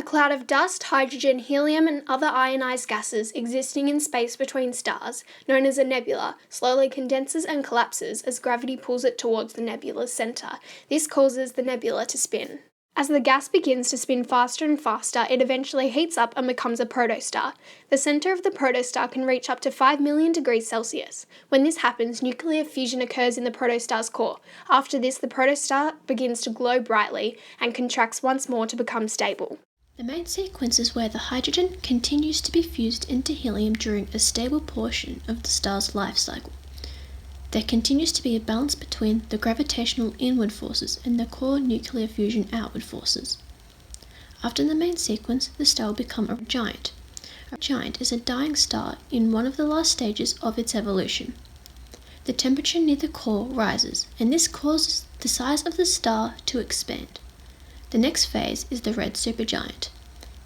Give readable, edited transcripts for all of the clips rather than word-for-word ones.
A cloud of dust, hydrogen, helium, and other ionized gases existing in space between stars, known as a nebula, slowly condenses and collapses as gravity pulls it towards the nebula's centre. This causes the nebula to spin. As the gas begins to spin faster and faster, it eventually heats up and becomes a protostar. The centre of the protostar can reach up to 5 million degrees Celsius. When this happens, nuclear fusion occurs in the protostar's core. After this, the protostar begins to glow brightly and contracts once more to become stable. The main sequence is where the hydrogen continues to be fused into helium during a stable portion of the star's life cycle. There continues to be a balance between the gravitational inward forces and the core nuclear fusion outward forces. After the main sequence, the star will become a giant. A giant is a dying star in one of the last stages of its evolution. The temperature near the core rises, and this causes the size of the star to expand. The next phase is the red supergiant,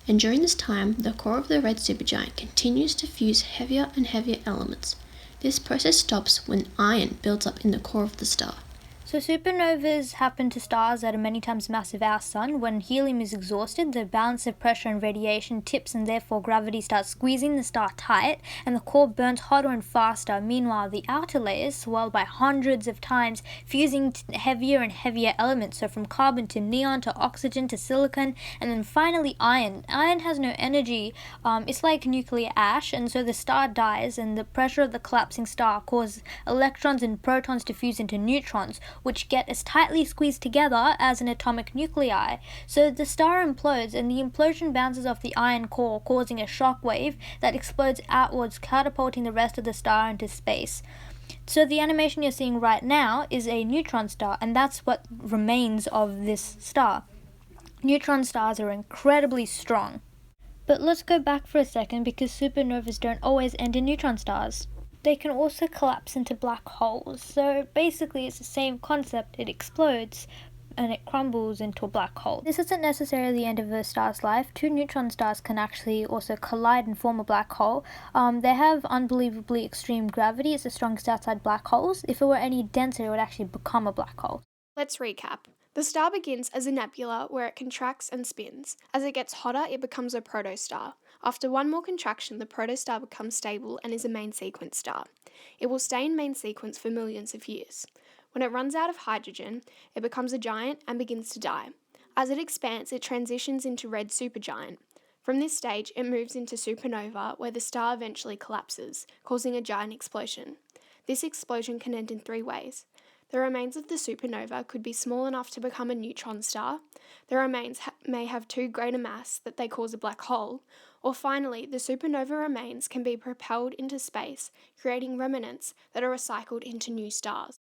and during this time, the core of the red supergiant continues to fuse heavier and heavier elements. This process stops when iron builds up in the core of the star. So supernovas happen to stars that are many times massive our sun. When helium is exhausted, the balance of pressure and radiation tips, and therefore gravity starts squeezing the star tight, and the core burns hotter and faster. Meanwhile, the outer layers swell by hundreds of times, fusing heavier and heavier elements, so from carbon to neon to oxygen to silicon, and then finally iron. Iron has no energy. It's like nuclear ash, and so the star dies, and the pressure of the collapsing star causes electrons and protons to fuse into neutrons, which get as tightly squeezed together as an atomic nuclei. So the star implodes, and the implosion bounces off the iron core, causing a shock wave that explodes outwards, catapulting the rest of the star into space. So the animation you're seeing right now is a neutron star, and that's what remains of this star. Neutron stars are incredibly strong. But let's go back for a second, because supernovas don't always end in neutron stars. They can also collapse into black holes. So basically it's the same concept. It explodes and it crumbles into a black hole. This isn't necessarily the end of a star's life. Two neutron stars can actually also collide and form a black hole. They have unbelievably extreme gravity. It's the strongest outside black holes. If it were any denser, it would actually become a black hole. Let's recap. The star begins as a nebula where it contracts and spins. As it gets hotter, it becomes a protostar. After one more contraction, the protostar becomes stable and is a main sequence star. It will stay in main sequence for millions of years. When it runs out of hydrogen, it becomes a giant and begins to die. As it expands, it transitions into red supergiant. From this stage, it moves into supernova, where the star eventually collapses, causing a giant explosion. This explosion can end in 3 ways. The remains of the supernova could be small enough to become a neutron star, the remains may have too great a mass that they cause a black hole, or finally, the supernova remains can be propelled into space, creating remnants that are recycled into new stars.